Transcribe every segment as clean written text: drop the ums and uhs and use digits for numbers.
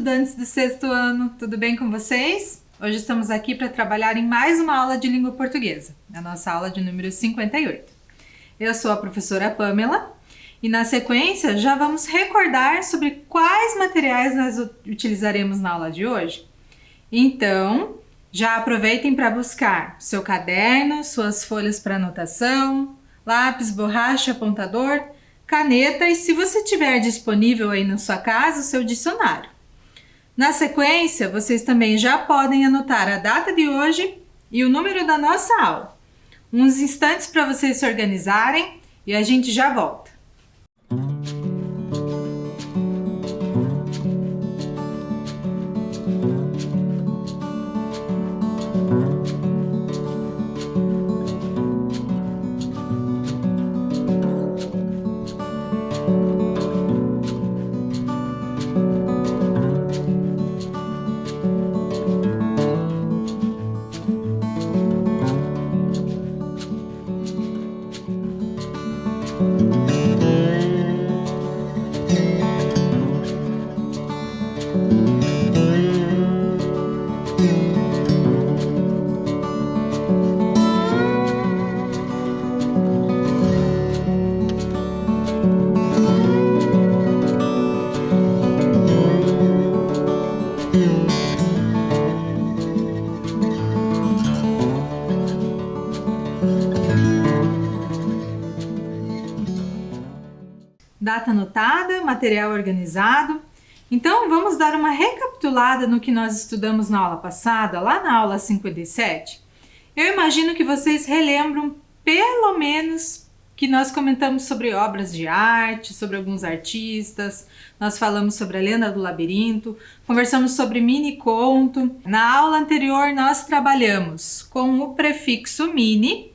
estudantes do sexto ano, tudo bem com vocês? Hoje estamos aqui para trabalhar em mais uma aula de língua portuguesa, a nossa aula de número 58. Eu sou a professora Pamela e na sequência já vamos recordar sobre quais materiais nós utilizaremos na aula de hoje. Então, já aproveitem para buscar seu caderno, suas folhas para anotação, lápis, borracha, apontador, caneta e, se você tiver disponível aí na sua casa, o seu dicionário. Na sequência, vocês também já podem anotar a data de hoje e o número da nossa aula. Uns instantes para vocês se organizarem e a gente já volta. Data anotada, material organizado. Então, vamos dar uma recapitulada no que nós estudamos na aula passada, lá na aula 57. Eu imagino que vocês relembram pelo menos que nós comentamos sobre obras de arte, sobre alguns artistas, nós falamos sobre a Lenda do Labirinto, conversamos sobre mini conto. Na aula anterior nós trabalhamos com o prefixo mini,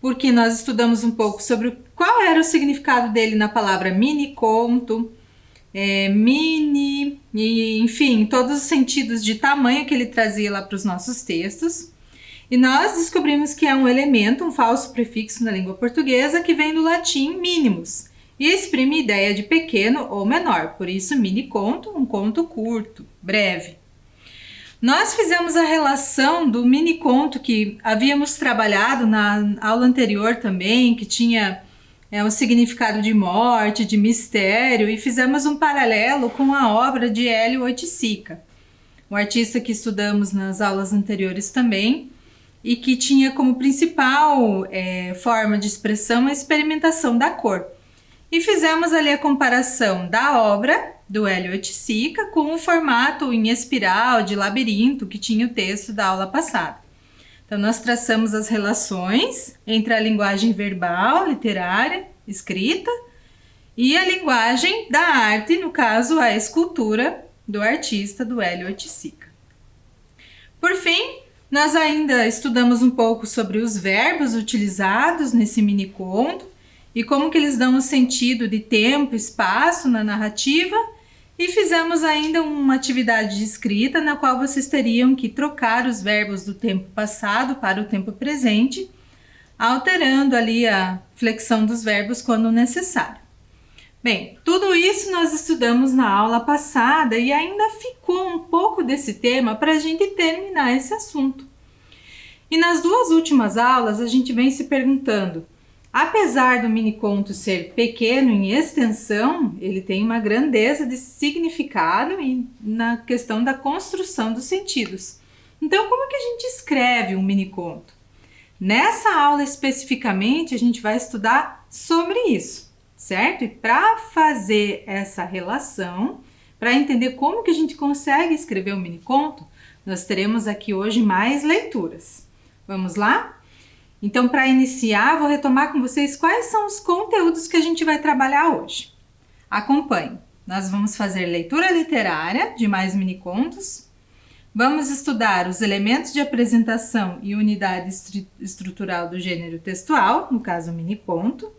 porque nós estudamos um pouco sobre qual era o significado dele na palavra mini conto, mini, e, enfim, todos os sentidos de tamanho que ele trazia lá para os nossos textos. E nós descobrimos que é um elemento, um falso prefixo na língua portuguesa que vem do latim minimus e exprime ideia de pequeno ou menor, por isso mini conto, um conto curto, breve. Nós fizemos a relação do mini conto que havíamos trabalhado na aula anterior também, que tinha um significado de morte, de mistério, e fizemos um paralelo com a obra de Hélio Oiticica, um artista que estudamos nas aulas anteriores também, e que tinha como principal forma de expressão a experimentação da cor. E fizemos ali a comparação da obra do Hélio Oiticica com o formato em espiral de labirinto que tinha o texto da aula passada. Então, nós traçamos as relações entre a linguagem verbal, literária, escrita, e a linguagem da arte, no caso, a escultura do artista do Hélio Oiticica. Por fim, nós ainda estudamos um pouco sobre os verbos utilizados nesse mini conto e como que eles dão um sentido de tempo e espaço na narrativa, e fizemos ainda uma atividade de escrita na qual vocês teriam que trocar os verbos do tempo passado para o tempo presente, alterando ali a flexão dos verbos quando necessário. Bem, tudo isso nós estudamos na aula passada e ainda ficou um pouco desse tema para a gente terminar esse assunto. E nas duas últimas aulas a gente vem se perguntando: apesar do mini conto ser pequeno em extensão, ele tem uma grandeza de significado e na questão da construção dos sentidos. Então, como que a gente escreve um mini conto? Nessa aula especificamente, a gente vai estudar sobre isso, certo? E para fazer essa relação, para entender como que a gente consegue escrever um mini conto, nós teremos aqui hoje mais leituras. Vamos lá? Então, para iniciar, vou retomar com vocês quais são os conteúdos que a gente vai trabalhar hoje. Acompanhe. Nós vamos fazer leitura literária de mais mini contos. Vamos estudar os elementos de apresentação e unidade estrutural do gênero textual, no caso, mini conto,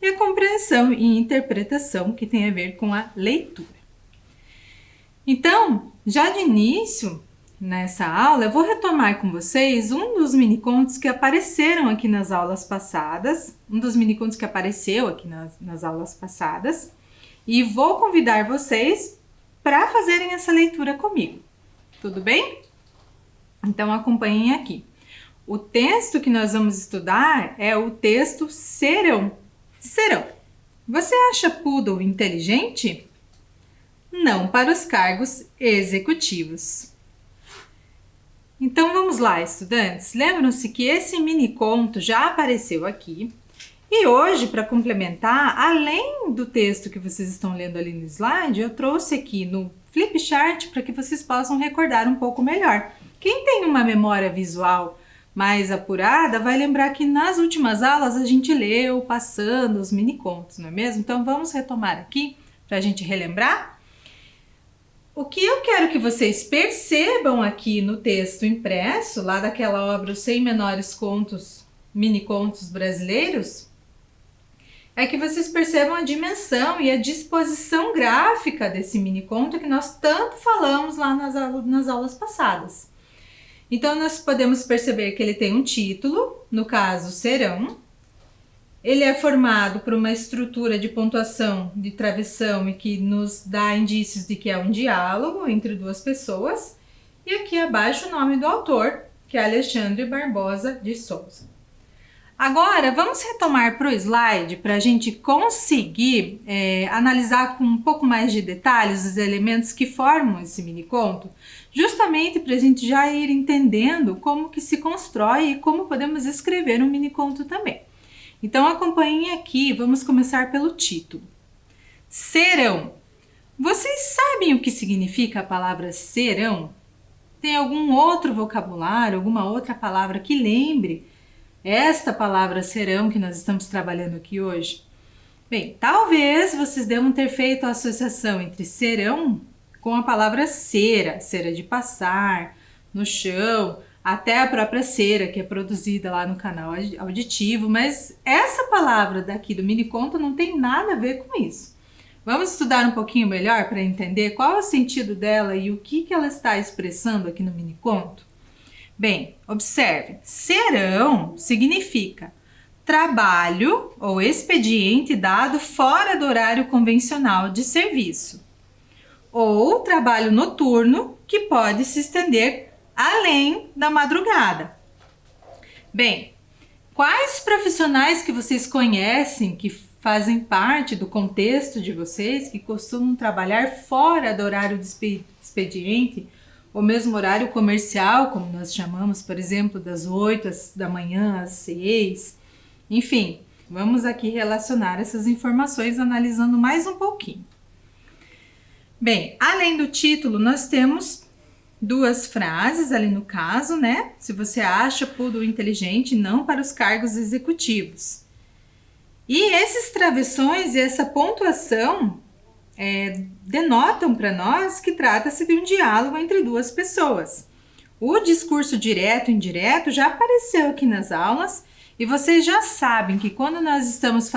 e a compreensão e interpretação, que tem a ver com a leitura. Então, já de início, nessa aula, eu vou retomar com vocês um dos mini contos que apareceram aqui nas aulas passadas, e vou convidar vocês para fazerem essa leitura comigo. Tudo bem? Então acompanhem aqui. O texto que nós vamos estudar é o texto Serão. Serão. Você acha poodle inteligente? Não para os cargos executivos. Então vamos lá, estudantes. Lembram-se que esse mini conto já apareceu aqui. E hoje, para complementar, além do texto que vocês estão lendo ali no slide, eu trouxe aqui no Flipchart para que vocês possam recordar um pouco melhor. Quem tem uma memória visual mais apurada vai lembrar que nas últimas aulas a gente leu passando os mini contos, não é mesmo? Então vamos retomar aqui para a gente relembrar. O que eu quero que vocês percebam aqui no texto impresso, lá daquela obra Os 100 Menores Contos, Mini Contos Brasileiros, é que vocês percebam a dimensão e a disposição gráfica desse mini conto que nós tanto falamos lá nas aulas passadas. Então, nós podemos perceber que ele tem um título, no caso, Serão. Ele é formado por uma estrutura de pontuação de travessão e que nos dá indícios de que é um diálogo entre duas pessoas. E aqui abaixo o nome do autor, que é Alexandre Barbosa de Souza. Agora, vamos retomar para o slide para a gente conseguir analisar com um pouco mais de detalhes os elementos que formam esse mini conto, justamente para a gente já ir entendendo como que se constrói e como podemos escrever um mini conto também. Então acompanhem aqui, vamos começar pelo título. Serão. Vocês sabem o que significa a palavra serão? Tem algum outro vocabulário, alguma outra palavra que lembre esta palavra serão que nós estamos trabalhando aqui hoje? Bem, talvez vocês devam ter feito a associação entre serão com a palavra cera, cera de passar, no chão, até a própria cera que é produzida lá no canal auditivo, mas essa palavra daqui do mini conto não tem nada a ver com isso. Vamos estudar um pouquinho melhor para entender qual é o sentido dela e o que ela está expressando aqui no mini conto? Bem, observe, serão significa trabalho ou expediente dado fora do horário convencional de serviço, ou trabalho noturno que pode se estender além da madrugada. Bem, quais profissionais que vocês conhecem que fazem parte do contexto de vocês, que costumam trabalhar fora do horário de expediente, ou mesmo horário comercial, como nós chamamos, por exemplo, das 8 da manhã às 6. Enfim, vamos aqui relacionar essas informações analisando mais um pouquinho. Bem, além do título, nós temos duas frases ali no caso, né? Se você acha poodle inteligente, não para os cargos executivos. E esses travessões e essa pontuação denotam para nós que trata-se de um diálogo entre duas pessoas. O discurso direto e indireto já apareceu aqui nas aulas e vocês já sabem que quando nós estamos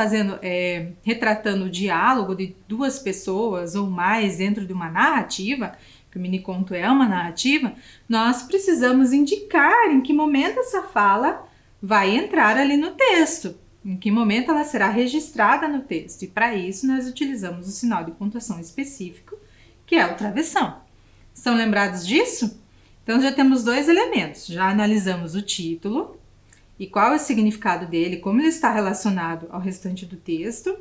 retratando o diálogo de duas pessoas ou mais dentro de uma narrativa, que o mini conto é uma narrativa, nós precisamos indicar em que momento essa fala vai entrar ali no texto. Em que momento ela será registrada no texto. E para isso nós utilizamos o sinal de pontuação específico, que é o travessão. Estão lembrados disso? Então já temos dois elementos. Já analisamos o título e qual é o significado dele, como ele está relacionado ao restante do texto,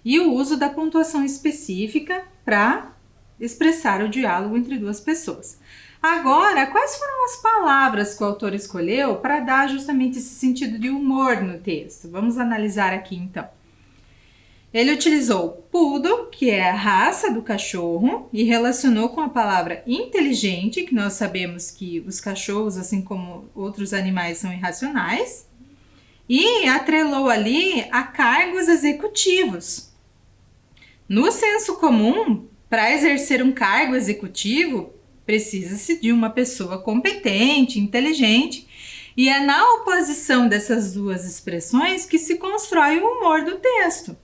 e o uso da pontuação específica para expressar o diálogo entre duas pessoas. Agora, quais foram as palavras que o autor escolheu para dar justamente esse sentido de humor no texto? Vamos analisar aqui então. Ele utilizou poodle, que é a raça do cachorro, e relacionou com a palavra inteligente, que nós sabemos que os cachorros, assim como outros animais, são irracionais, e atrelou ali a cargos executivos. No senso comum, para exercer um cargo executivo, precisa-se de uma pessoa competente, inteligente, e é na oposição dessas duas expressões que se constrói o humor do texto.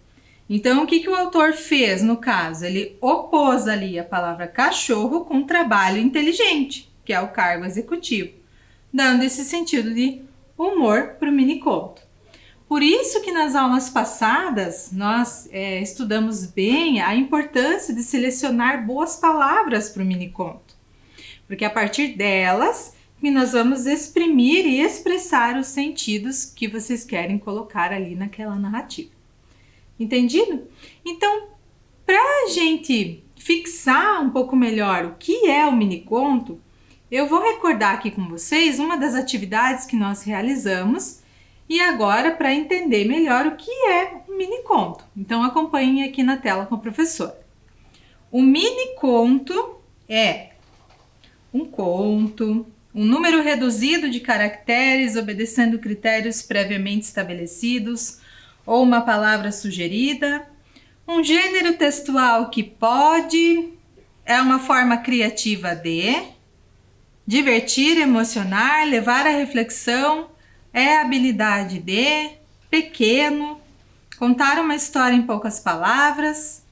Então, o que o autor fez no caso? Ele opôs ali a palavra cachorro com trabalho inteligente, que é o cargo executivo, dando esse sentido de humor para o mini conto. Por isso que nas aulas passadas nós estudamos bem a importância de selecionar boas palavras para o mini-conto, porque a partir delas que nós vamos exprimir e expressar os sentidos que vocês querem colocar ali naquela narrativa. Entendido? Então, para a gente fixar um pouco melhor o que é o mini-conto, eu vou recordar aqui com vocês uma das atividades que nós realizamos e agora para entender melhor o que é um mini-conto. Então acompanhem aqui na tela com a professora. O mini-conto é um conto, um número reduzido de caracteres obedecendo critérios previamente estabelecidos ou uma palavra sugerida, um gênero textual que pode, é uma forma criativa de divertir, emocionar, levar à reflexão, é a habilidade de, pequeno, contar uma história em poucas palavras,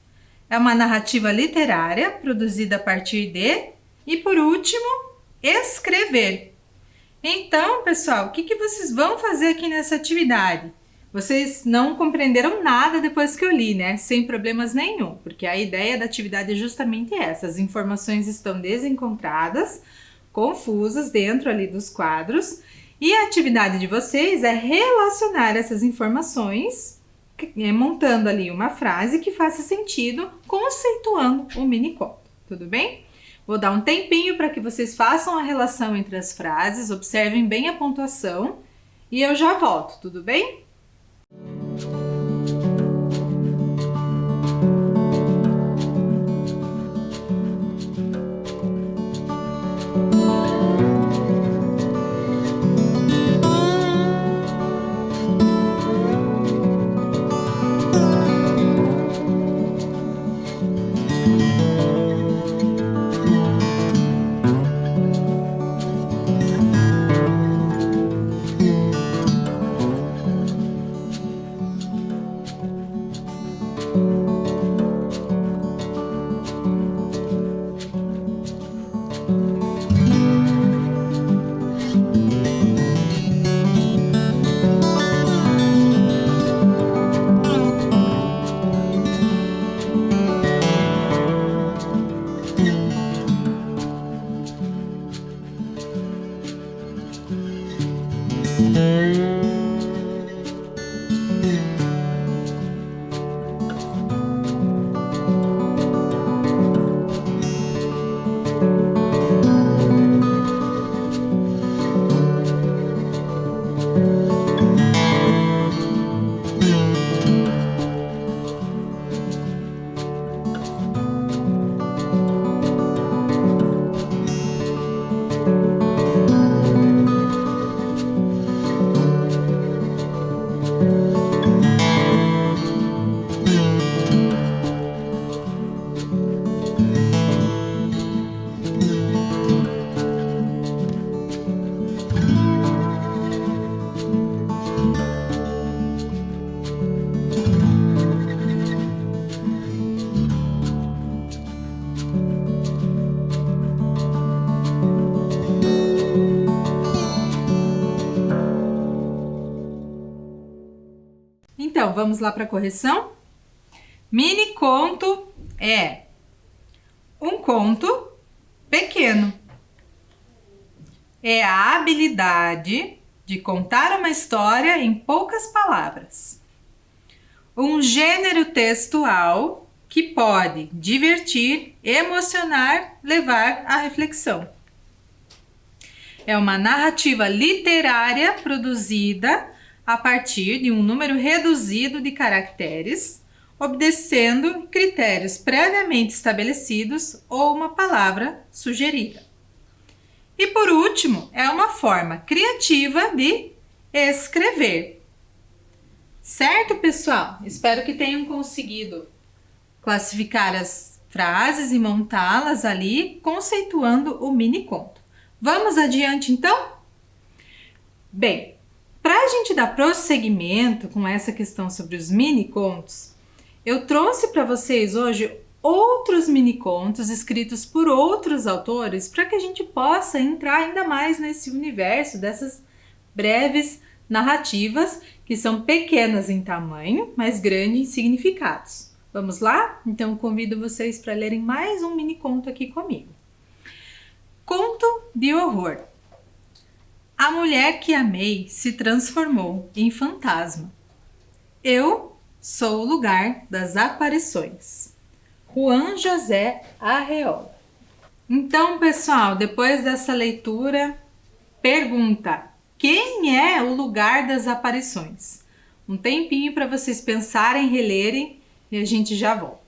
é uma narrativa literária produzida a partir de, e por último, escrever. Então, pessoal, o que vocês vão fazer aqui nessa atividade? Vocês não compreenderam nada depois que eu li, né? Sem problemas nenhum, porque a ideia da atividade é justamente essa. As informações estão desencontradas, confusas dentro ali dos quadros, e a atividade de vocês é relacionar essas informações, montando ali uma frase que faça sentido, conceituando o mini-conto, tudo bem? Vou dar um tempinho para que vocês façam a relação entre as frases, observem bem a pontuação e eu já volto, tudo bem? Então, vamos lá para a correção? Mini-conto é um conto pequeno. É a habilidade de contar uma história em poucas palavras. Um gênero textual que pode divertir, emocionar, levar à reflexão. É uma narrativa literária produzida a partir de um número reduzido de caracteres, obedecendo critérios previamente estabelecidos ou uma palavra sugerida. E por último, é uma forma criativa de escrever. Certo, pessoal? Espero que tenham conseguido classificar as frases e montá-las ali, conceituando o mini-conto. Vamos adiante, então? Bem, para a gente dar prosseguimento com essa questão sobre os mini-contos, eu trouxe para vocês hoje outros mini-contos escritos por outros autores para que a gente possa entrar ainda mais nesse universo dessas breves narrativas que são pequenas em tamanho, mas grandes em significados. Vamos lá? Então convido vocês para lerem mais um mini conto aqui comigo. Conto de horror. A mulher que amei se transformou em fantasma. Eu sou o lugar das aparições. Juan José Arreola. Então, pessoal, depois dessa leitura, pergunta: quem é o lugar das aparições? Um tempinho para vocês pensarem, relerem e a gente já volta.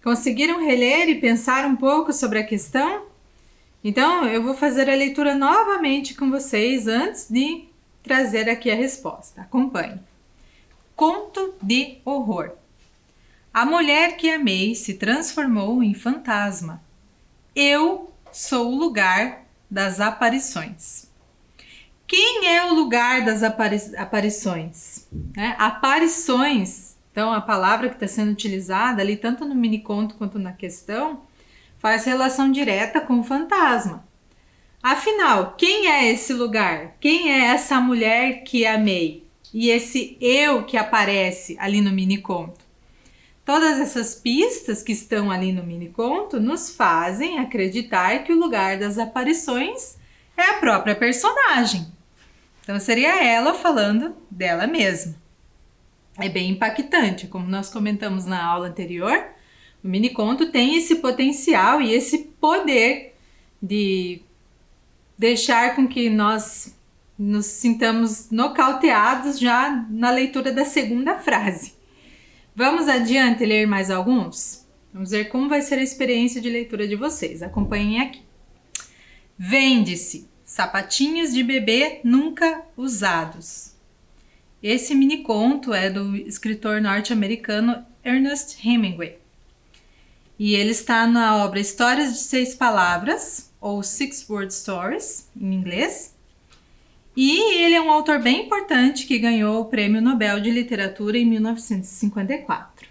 Conseguiram reler e pensar um pouco sobre a questão? Então, eu vou fazer a leitura novamente com vocês antes de trazer aqui a resposta. Acompanhe. Conto de horror. A mulher que amei se transformou em fantasma. Eu sou o lugar das aparições. Quem é o lugar das aparições? Aparições. Então, a palavra que está sendo utilizada ali, tanto no mini-conto quanto na questão, faz relação direta com o fantasma. Afinal, quem é esse lugar? Quem é essa mulher que amei? E esse eu que aparece ali no mini-conto? Todas essas pistas que estão ali no mini-conto nos fazem acreditar que o lugar das aparições é a própria personagem. Então, seria ela falando dela mesma. É bem impactante, como nós comentamos na aula anterior, o mini-conto tem esse potencial e esse poder de deixar com que nós nos sintamos nocauteados já na leitura da segunda frase. Vamos adiante ler mais alguns? Vamos ver como vai ser a experiência de leitura de vocês. Acompanhem aqui. Vende-se sapatinhos de bebê nunca usados. Esse mini-conto é do escritor norte-americano Ernest Hemingway. E ele está na obra Histórias de 6 Palavras, ou Six Word Stories, em inglês. E ele é um autor bem importante que ganhou o Prêmio Nobel de Literatura em 1954.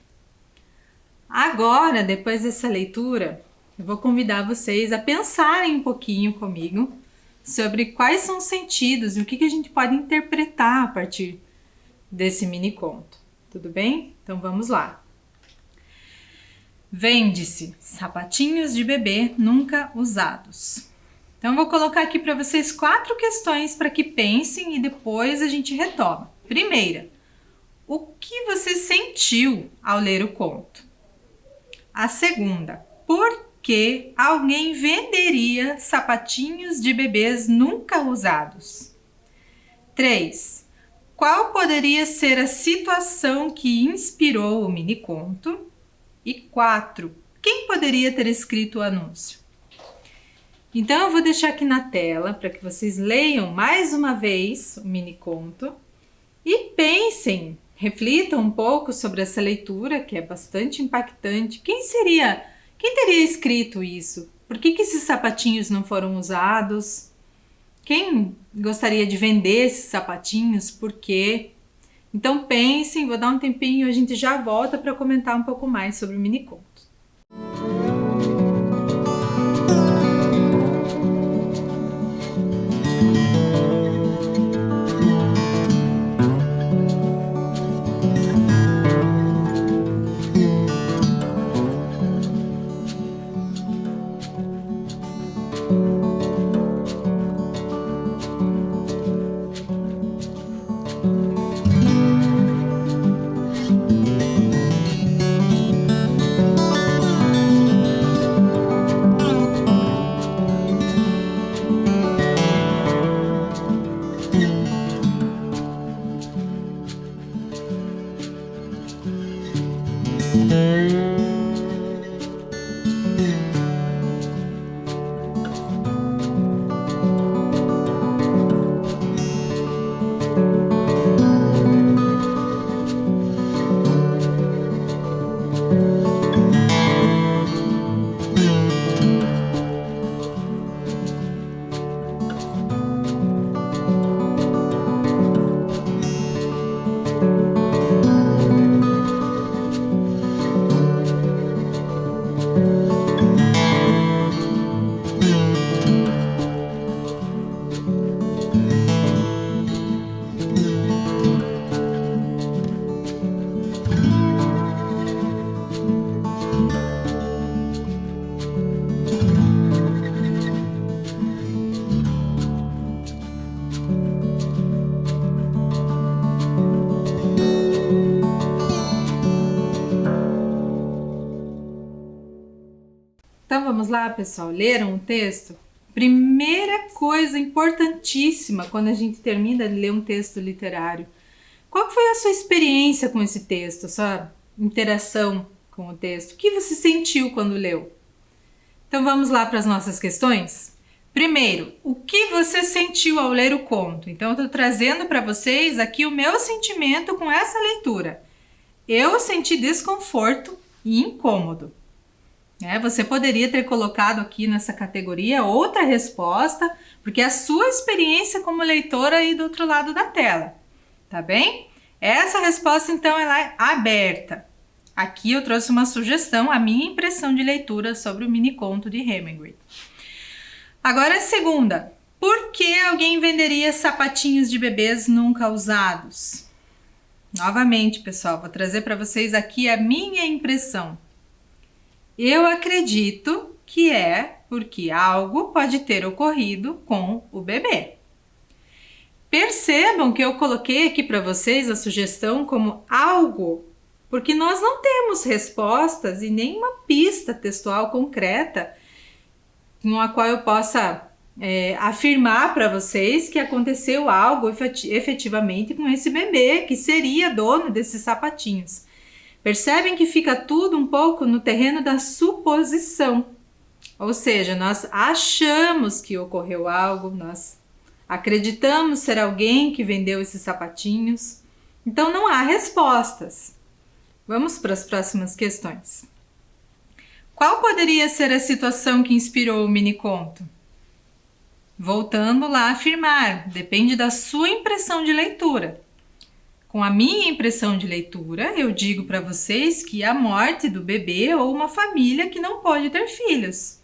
Agora, depois dessa leitura, eu vou convidar vocês a pensarem um pouquinho comigo sobre quais são os sentidos e o que a gente pode interpretar a partir desse mini-conto. Tudo bem? Então vamos lá. Vende-se sapatinhos de bebê nunca usados. Então vou colocar aqui para vocês 4 questões para que pensem e depois a gente retoma. Primeira, o que você sentiu ao ler o conto? A segunda, por que alguém venderia sapatinhos de bebês nunca usados? 3. Qual poderia ser a situação que inspirou o mini-conto? E 4. Quem poderia ter escrito o anúncio? Então, eu vou deixar aqui na tela para que vocês leiam mais uma vez o mini-conto e pensem, reflitam um pouco sobre essa leitura, que é bastante impactante. Quem teria escrito isso? Por que esses sapatinhos não foram usados? Quem gostaria de vender esses sapatinhos? Por quê? Então pensem, vou dar um tempinho, a gente já volta para comentar um pouco mais sobre o mini-conto. vamos lá, pessoal. Leram o texto? Primeira coisa importantíssima quando a gente termina de ler um texto literário. Qual foi a sua experiência com esse texto, sua interação com o texto? O que você sentiu quando leu? Então vamos lá para as nossas questões? Primeiro, o que você sentiu ao ler o conto? Então eu estou trazendo para vocês aqui o meu sentimento com essa leitura. Eu senti desconforto e incômodo. Você poderia ter colocado aqui nessa categoria outra resposta, porque é a sua experiência como leitora aí do outro lado da tela. Tá bem? Essa resposta, então, ela é aberta. Aqui eu trouxe uma sugestão, a minha impressão de leitura sobre o mini-conto de Hemingway. Agora a segunda. Por que alguém venderia sapatinhos de bebês nunca usados? Novamente, pessoal, vou trazer para vocês aqui a minha impressão. Eu acredito que é porque algo pode ter ocorrido com o bebê. Percebam que eu coloquei aqui para vocês a sugestão como algo, porque nós não temos respostas e nenhuma pista textual concreta com a qual eu possa afirmar para vocês que aconteceu algo efetivamente com esse bebê, que seria dono desses sapatinhos. Percebem que fica tudo um pouco no terreno da suposição. Ou seja, nós achamos que ocorreu algo, nós acreditamos ser alguém que vendeu esses sapatinhos. Então não há respostas. Vamos para as próximas questões. Qual poderia ser a situação que inspirou o mini-conto? Voltando lá a afirmar, depende da sua impressão de leitura. Com a minha impressão de leitura, eu digo para vocês que a morte do bebê ou uma família que não pode ter filhos.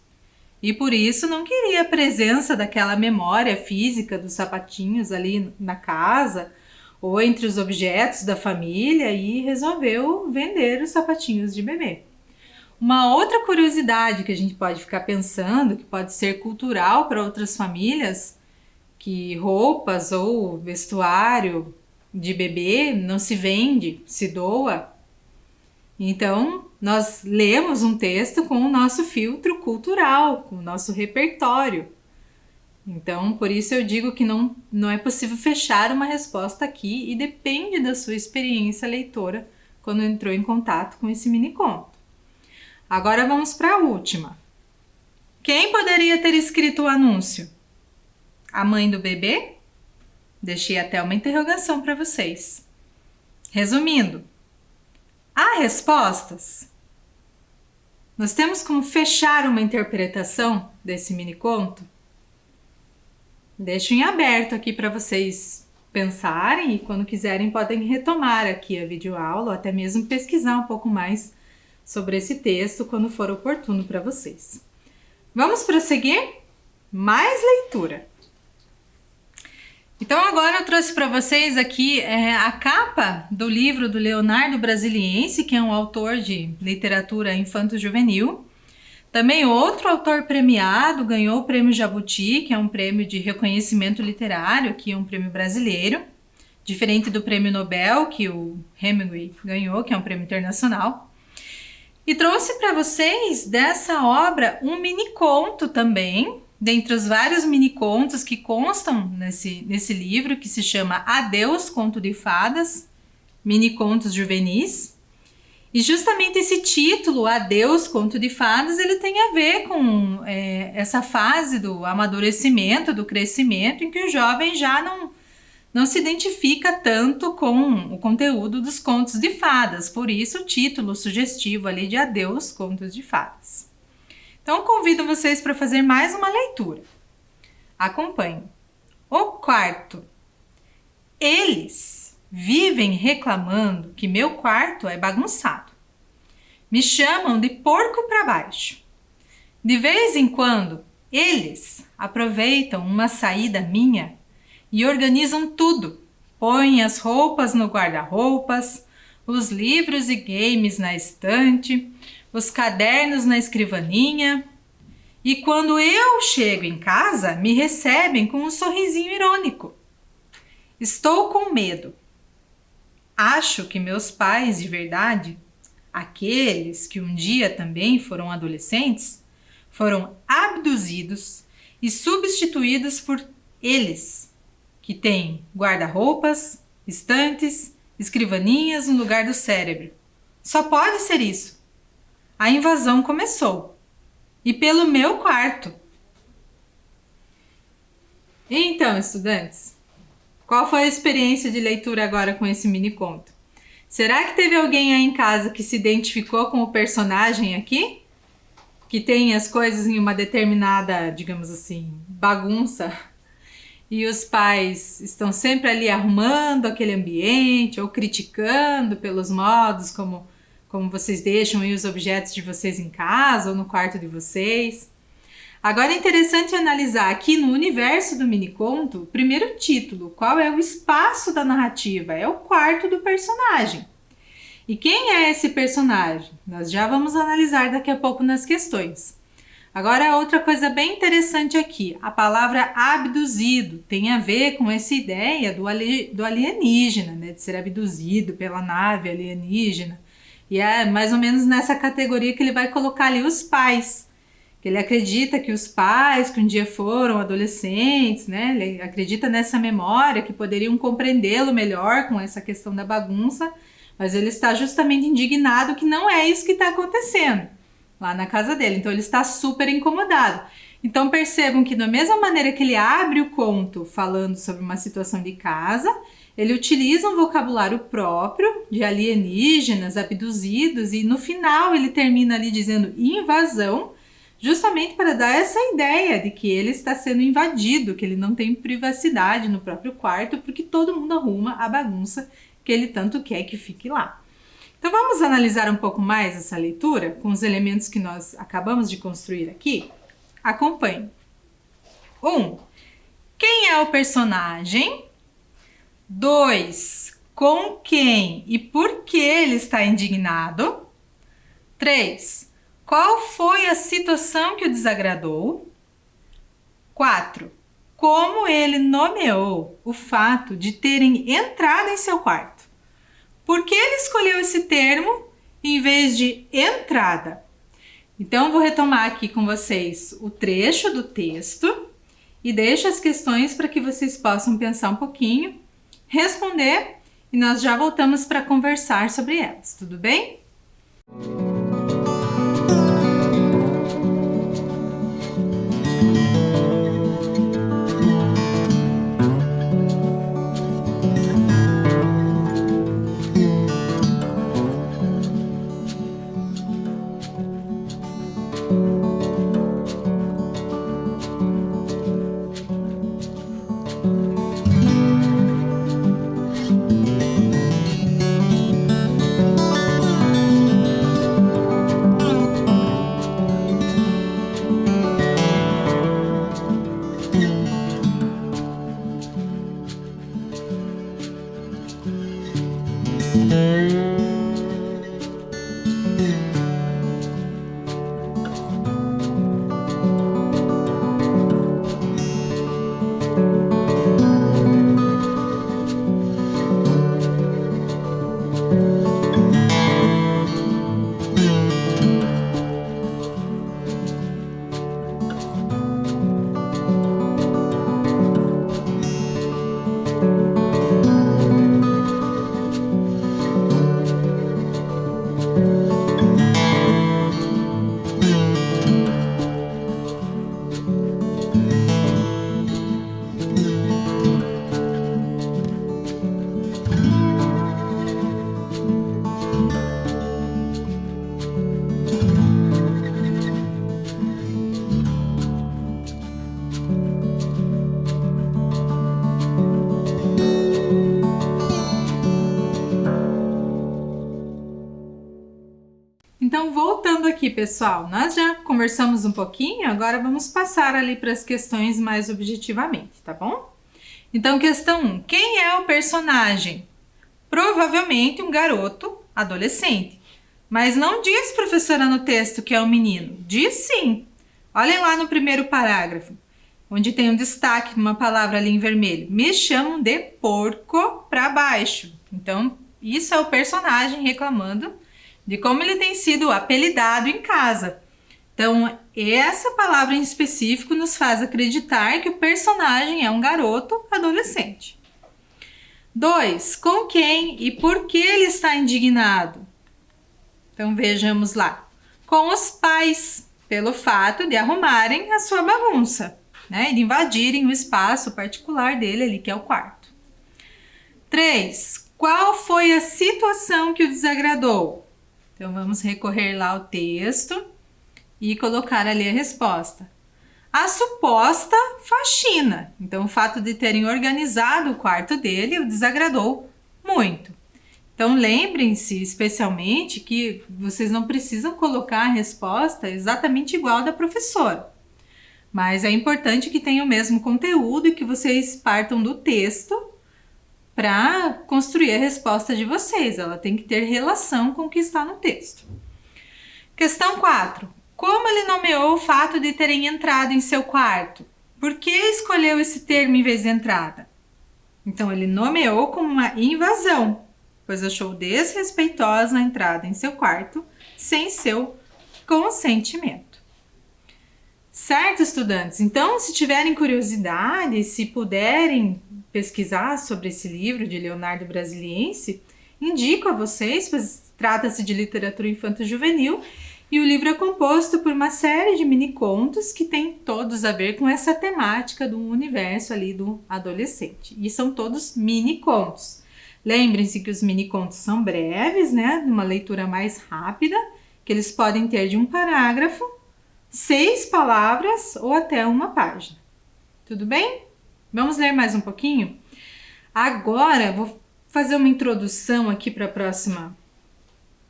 E por isso não queria a presença daquela memória física dos sapatinhos ali na casa ou entre os objetos da família e resolveu vender os sapatinhos de bebê. Uma outra curiosidade que a gente pode ficar pensando, que pode ser cultural para outras famílias, que roupas ou vestuário de bebê não se vende, se doa. Então, nós lemos um texto com o nosso filtro cultural, com o nosso repertório. Então, por isso eu digo que não é possível fechar uma resposta aqui e depende da sua experiência leitora quando entrou em contato com esse mini-conto. Agora vamos para a última. Quem poderia ter escrito o anúncio? A mãe do bebê? Deixei até uma interrogação para vocês. Resumindo, há respostas? Nós temos como fechar uma interpretação desse mini-conto? Deixo em aberto aqui para vocês pensarem e quando quiserem podem retomar aqui a videoaula ou até mesmo pesquisar um pouco mais sobre esse texto quando for oportuno para vocês. Vamos prosseguir? Mais leitura. Então agora eu trouxe para vocês aqui a capa do livro do Leonardo Brasiliense, que é um autor de literatura infanto-juvenil. Também outro autor premiado, ganhou o prêmio Jabuti, que é um prêmio de reconhecimento literário, que é um prêmio brasileiro, diferente do prêmio Nobel, que o Hemingway ganhou, que é um prêmio internacional. E trouxe para vocês dessa obra um mini-conto também, dentre os vários mini-contos que constam nesse livro, que se chama Adeus, Conto de Fadas, Mini-contos juvenis. E justamente esse título, Adeus, Conto de Fadas, ele tem a ver com essa fase do amadurecimento, do crescimento, em que o jovem já não se identifica tanto com o conteúdo dos contos de fadas. Por isso o título sugestivo ali de Adeus, Contos de Fadas. Então convido vocês para fazer mais uma leitura. Acompanhe. O quarto. Eles vivem reclamando que meu quarto é bagunçado. Me chamam de porco para baixo. De vez em quando, eles aproveitam uma saída minha e organizam tudo. Põem as roupas no guarda-roupas, os livros e games na estante, os cadernos na escrivaninha. E quando eu chego em casa, me recebem com um sorrisinho irônico. Estou com medo. Acho que meus pais de verdade, aqueles que um dia também foram adolescentes, foram abduzidos e substituídos por eles, que têm guarda-roupas, estantes, escrivaninhas no lugar do cérebro. Só pode ser isso. A invasão começou. E pelo meu quarto. Então, estudantes, qual foi a experiência de leitura agora com esse mini conto? Será que teve alguém aí em casa que se identificou com o personagem aqui? Que tem as coisas em uma determinada, digamos assim, bagunça, e os pais estão sempre ali arrumando aquele ambiente ou criticando pelos modos como vocês deixam aí os objetos de vocês em casa ou no quarto de vocês. Agora é interessante analisar aqui no universo do miniconto, o primeiro título, qual é o espaço da narrativa? É o quarto do personagem. E quem é esse personagem? Nós já vamos analisar daqui a pouco nas questões. Agora, outra coisa bem interessante aqui, a palavra abduzido tem a ver com essa ideia do alienígena, né? De ser abduzido pela nave alienígena. E é mais ou menos nessa categoria que ele vai colocar ali os pais. Que ele acredita que os pais que um dia foram adolescentes, né? Ele acredita nessa memória que poderiam compreendê-lo melhor com essa questão da bagunça, mas ele está justamente indignado que não é isso que está acontecendo lá na casa dele, então ele está super incomodado. Então percebam que da mesma maneira que ele abre o conto falando sobre uma situação de casa, ele utiliza um vocabulário próprio de alienígenas, abduzidos, e no final ele termina ali dizendo invasão, justamente para dar essa ideia de que ele está sendo invadido, que ele não tem privacidade no próprio quarto, porque todo mundo arruma a bagunça que ele tanto quer que fique lá. Então vamos analisar um pouco mais essa leitura com os elementos que nós acabamos de construir aqui? Acompanhe. 1. Quem é o personagem? 2. Com quem e por que ele está indignado? 3. Qual foi a situação que o desagradou? 4. Como ele nomeou o fato de terem entrado em seu quarto? Por que ele escolheu esse termo em vez de entrada? Então, vou retomar aqui com vocês o trecho do texto e deixo as questões para que vocês possam pensar um pouquinho, responder e nós já voltamos para conversar sobre elas, tudo bem? Então, voltando aqui, pessoal, nós já conversamos um pouquinho, agora vamos passar ali para as questões mais objetivamente, tá bom? Então, questão 1. Quem é o personagem? Provavelmente um garoto adolescente. Mas não diz, professora, no texto que é um menino. Diz sim. Olhem lá no primeiro parágrafo, onde tem um destaque numa palavra ali em vermelho. Me chamam de porco para baixo. Então, isso é o personagem reclamando de como ele tem sido apelidado em casa. Então, essa palavra em específico nos faz acreditar que o personagem é um garoto adolescente. 2. Com quem e por que ele está indignado? Então, vejamos lá. Com os pais, pelo fato de arrumarem a sua bagunça, né? De invadirem o espaço particular dele ali, que é o quarto. 3. Qual foi a situação que o desagradou? Então, vamos recorrer lá ao texto e colocar ali a resposta. A suposta faxina. Então, o fato de terem organizado o quarto dele o desagradou muito. Então, lembrem-se especialmente que vocês não precisam colocar a resposta exatamente igual da professora. Mas é importante que tenha o mesmo conteúdo e que vocês partam do texto para construir a resposta de vocês. Ela tem que ter relação com o que está no texto. Questão 4. Como ele nomeou o fato de terem entrado em seu quarto? Por que escolheu esse termo em vez de entrada? Então, ele nomeou como uma invasão, pois achou desrespeitosa a entrada em seu quarto sem seu consentimento. Certo, estudantes? Então, se tiverem curiosidade, se puderem pesquisar sobre esse livro de Leonardo Brasiliense, indico a vocês, pois trata-se de literatura infanto-juvenil e o livro é composto por uma série de mini-contos que tem todos a ver com essa temática do universo ali do adolescente. E são todos mini-contos. Lembrem-se que os mini-contos são breves, né? Uma leitura mais rápida, que eles podem ter de um parágrafo, 6 palavras ou até uma página. Tudo bem? Vamos ler mais um pouquinho? Agora, vou fazer uma introdução aqui para a próxima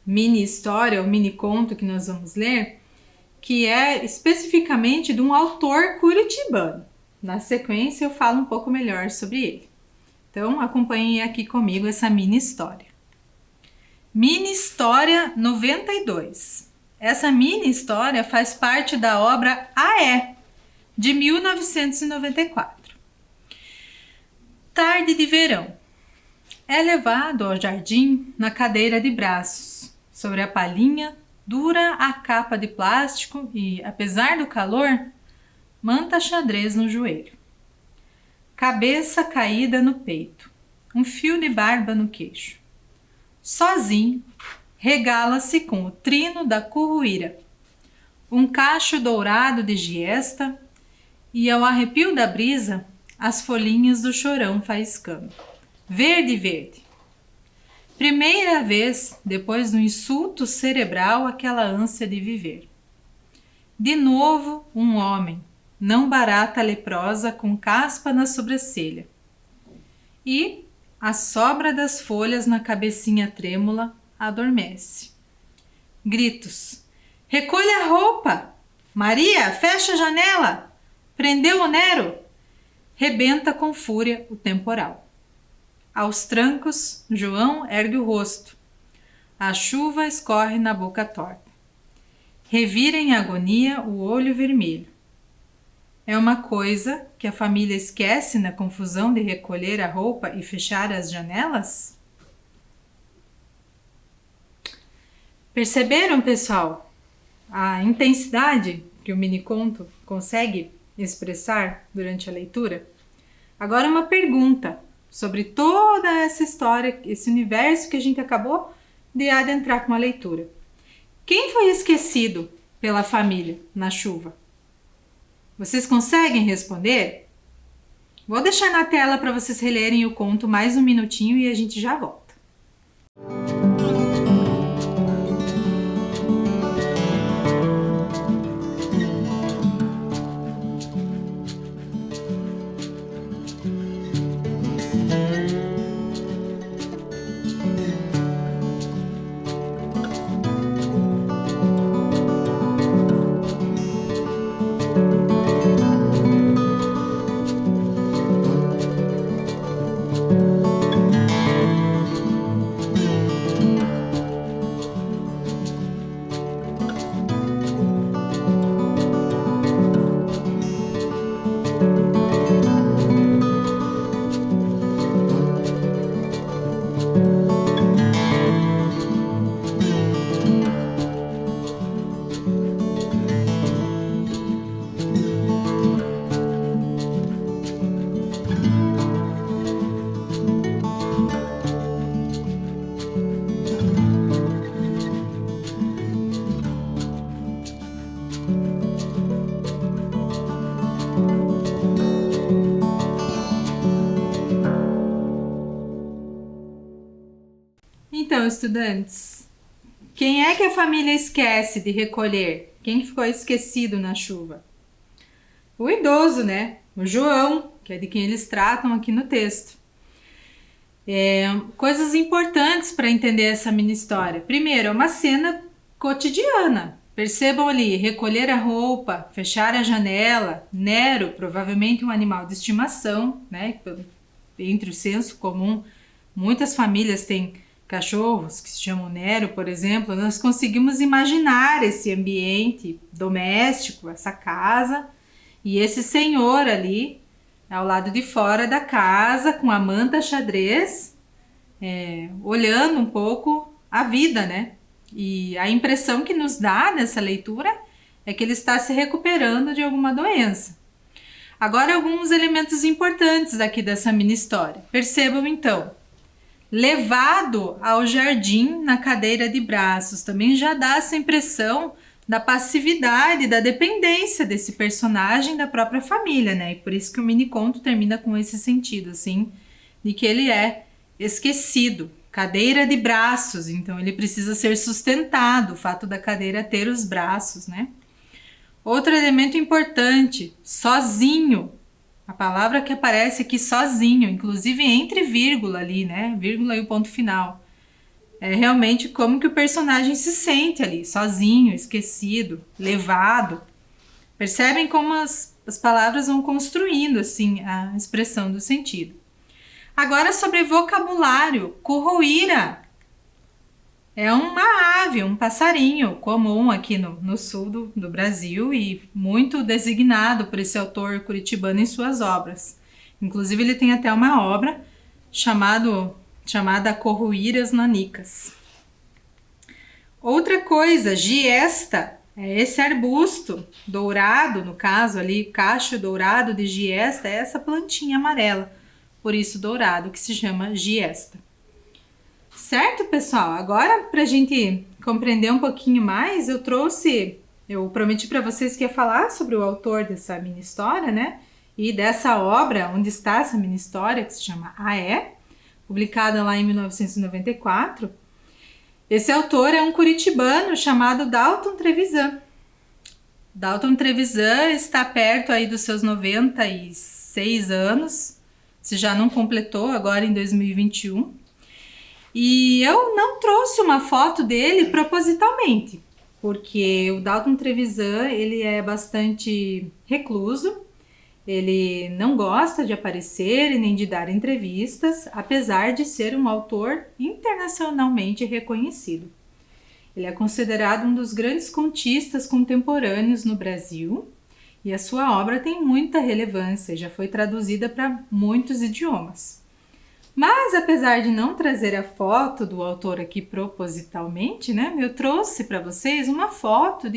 mini história, ou mini conto que nós vamos ler, que é especificamente de um autor curitibano. Na sequência, eu falo um pouco melhor sobre ele. Então, acompanhem aqui comigo essa mini história. Mini História 92. Essa mini história faz parte da obra Aé, de 1994. Tarde de verão. É levado ao jardim na cadeira de braços. Sobre a palhinha, dura a capa de plástico e, apesar do calor, manta xadrez no joelho. Cabeça caída no peito. Um fio de barba no queixo. Sozinho, regala-se com o trino da curruíra, um cacho dourado de giesta e, ao arrepio da brisa, as folhinhas do chorão faiscando. Verde, verde. Primeira vez, depois do insulto cerebral, aquela ânsia de viver. De novo, um homem, não barata leprosa com caspa na sobrancelha. E a sobra das folhas na cabecinha trêmula adormece. Gritos. Recolha a roupa! Maria, fecha a janela! Prendeu o Nero! Rebenta com fúria o temporal. Aos trancos, João ergue o rosto. A chuva escorre na boca torta. Revira em agonia o olho vermelho. É uma coisa que a família esquece na confusão de recolher a roupa e fechar as janelas? Perceberam, pessoal, a intensidade que o mini-conto consegue expressar durante a leitura? Agora uma pergunta sobre toda essa história, esse universo que a gente acabou de adentrar com a leitura. Quem foi esquecido pela família na chuva? Vocês conseguem responder? Vou deixar na tela para vocês relerem o conto mais um minutinho e a gente já volta. estudantes? Quem é que a família esquece de recolher? Quem ficou esquecido na chuva? O idoso, né? O João, que é de quem eles tratam aqui no texto. Coisas importantes para entender essa mini história. Primeiro, é uma cena cotidiana. Percebam ali, recolher a roupa, fechar a janela. Nero, provavelmente um animal de estimação, né? Entre o senso comum, muitas famílias têm cachorros que se chamam Nero, por exemplo. Nós conseguimos imaginar esse ambiente doméstico, essa casa, e esse senhor ali ao lado de fora da casa, com a manta xadrez, olhando um pouco a vida, né? E a impressão que nos dá nessa leitura é que ele está se recuperando de alguma doença. Agora, alguns elementos importantes aqui dessa mini história. Percebam então, levado ao jardim na cadeira de braços, também já dá essa impressão da passividade, da dependência desse personagem da própria família, né? E por isso que o mini conto termina com esse sentido, assim, de que ele é esquecido. Cadeira de braços, então ele precisa ser sustentado, o fato da cadeira ter os braços, né? Outro elemento importante, sozinho. A palavra que aparece aqui, sozinho, inclusive entre vírgula ali, né? Vírgula e o ponto final. É realmente como que o personagem se sente ali, sozinho, esquecido, levado. Percebem como as palavras vão construindo assim a expressão do sentido. Agora sobre vocabulário, curruíra é uma ave, um passarinho comum aqui no sul do Brasil e muito designado por esse autor curitibano em suas obras. Inclusive ele tem até uma obra chamada Curruíras Nanicas. Outra coisa, giesta, é esse arbusto dourado, no caso ali, cacho dourado de giesta, é essa plantinha amarela, por isso dourado, que se chama giesta. Certo, pessoal? Agora, para a gente compreender um pouquinho mais, eu prometi para vocês que ia falar sobre o autor dessa mini história, né? E dessa obra, onde está essa mini história, que se chama Aé, publicada lá em 1994. Esse autor é um curitibano chamado Dalton Trevisan. Dalton Trevisan está perto aí dos seus 96 anos, se já não completou agora em 2021. E eu não trouxe uma foto dele propositalmente, porque o Dalton Trevisan, ele é bastante recluso. Ele não gosta de aparecer e nem de dar entrevistas, apesar de ser um autor internacionalmente reconhecido. Ele é considerado um dos grandes contistas contemporâneos no Brasil e a sua obra tem muita relevância e já foi traduzida para muitos idiomas. Mas, apesar de não trazer a foto do autor aqui propositalmente, né, eu trouxe para vocês uma foto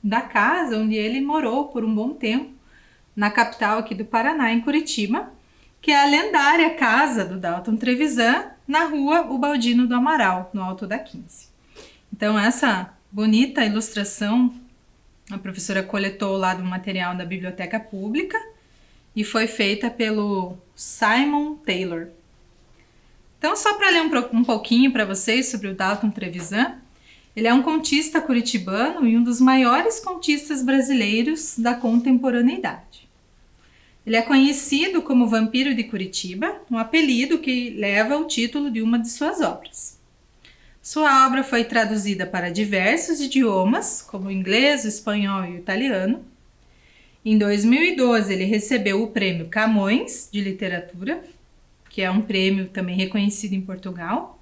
da casa onde ele morou por um bom tempo, na capital aqui do Paraná, em Curitiba, que é a lendária casa do Dalton Trevisan, na rua Ubaldino do Amaral, no Alto da 15. Então, essa bonita ilustração, a professora coletou lá do material da Biblioteca Pública e foi feita pelo Simon Taylor. Então, só para ler um pouquinho para vocês sobre o Dalton Trevisan, ele é um contista curitibano e um dos maiores contistas brasileiros da contemporaneidade. Ele é conhecido como Vampiro de Curitiba, um apelido que leva o título de uma de suas obras. Sua obra foi traduzida para diversos idiomas, como o inglês, o espanhol e o italiano. Em 2012, ele recebeu o Prêmio Camões de Literatura, que é um prêmio também reconhecido em Portugal.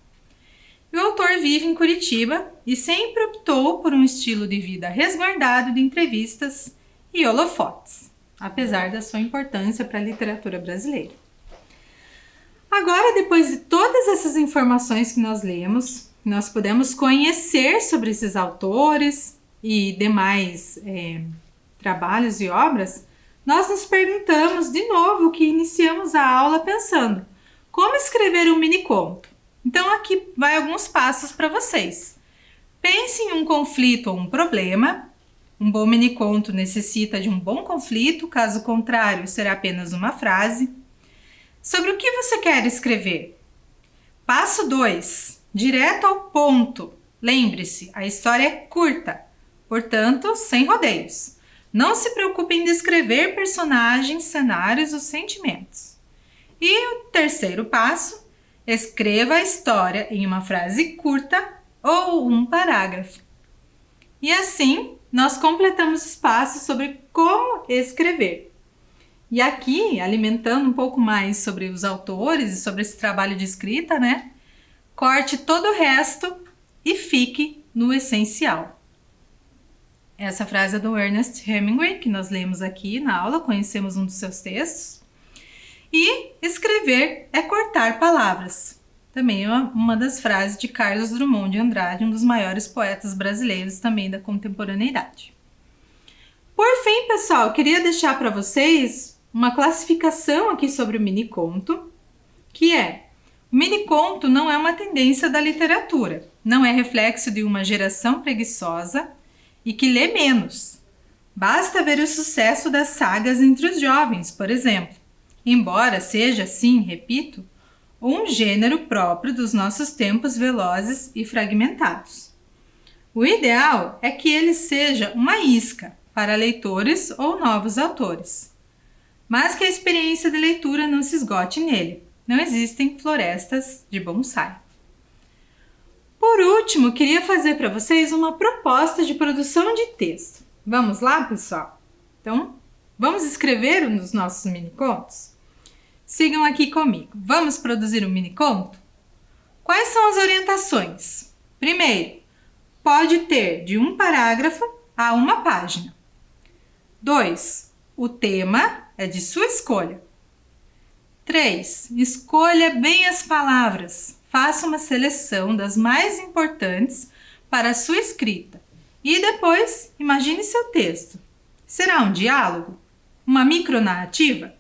O autor vive em Curitiba e sempre optou por um estilo de vida resguardado de entrevistas e holofotes, apesar da sua importância para a literatura brasileira. Agora, depois de todas essas informações que nós lemos, nós podemos conhecer sobre esses autores e demais trabalhos e obras, nós nos perguntamos de novo que iniciamos a aula pensando: como escrever um mini conto? Então aqui vai alguns passos para vocês. Pense em um conflito ou um problema. Um bom mini conto necessita de um bom conflito, caso contrário será apenas uma frase. Sobre o que você quer escrever? Passo 2. direto ao ponto. Lembre-se, a história é curta, portanto, sem rodeios. Não se preocupe em descrever personagens, cenários ou sentimentos. E o terceiro passo, escreva a história em uma frase curta ou um parágrafo. E assim, nós completamos os passos sobre como escrever. E aqui, alimentando um pouco mais sobre os autores e sobre esse trabalho de escrita, né? Corte todo o resto e fique no essencial. Essa frase é do Ernest Hemingway, que nós lemos aqui na aula, conhecemos um dos seus textos. E escrever é cortar palavras. Também é uma das frases de Carlos Drummond de Andrade, um dos maiores poetas brasileiros também da contemporaneidade. Por fim, pessoal, queria deixar para vocês uma classificação aqui sobre o miniconto, que é: o miniconto não é uma tendência da literatura, não é reflexo de uma geração preguiçosa e que lê menos. Basta ver o sucesso das sagas entre os jovens, por exemplo, embora seja, sim, repito, um gênero próprio dos nossos tempos velozes e fragmentados. O ideal é que ele seja uma isca para leitores ou novos autores, mas que a experiência de leitura não se esgote nele. Não existem florestas de bonsai. Por último, queria fazer para vocês uma proposta de produção de texto. Vamos lá, pessoal? Então, vamos escrever um dos nossos minicontos? Sigam aqui comigo. Vamos produzir um miniconto? Quais são as orientações? Primeiro, pode ter de um parágrafo a uma página. 2. O tema é de sua escolha. 3. Escolha bem as palavras. Faça uma seleção das mais importantes para a sua escrita. E depois, imagine seu texto. Será um diálogo? Uma micronarrativa?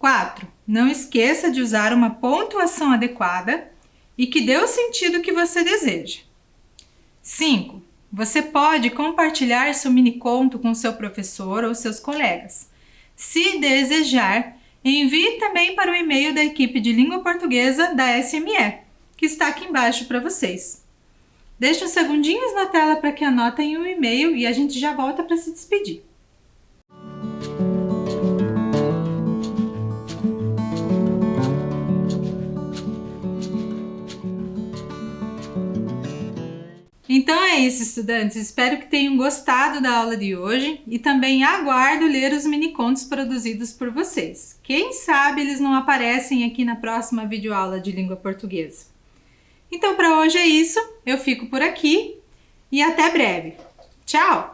4. Não esqueça de usar uma pontuação adequada e que dê o sentido que você deseja. 5. Você pode compartilhar seu miniconto com seu professor ou seus colegas. Se desejar, envie também para o e-mail da equipe de língua portuguesa da SME, que está aqui embaixo para vocês. Deixe uns segundinhos na tela para que anotem o e-mail e a gente já volta para se despedir. Então é isso, estudantes. Espero que tenham gostado da aula de hoje e também aguardo ler os minicontos produzidos por vocês. Quem sabe eles não aparecem aqui na próxima videoaula de língua portuguesa. Então, para hoje é isso. Eu fico por aqui e até breve. Tchau!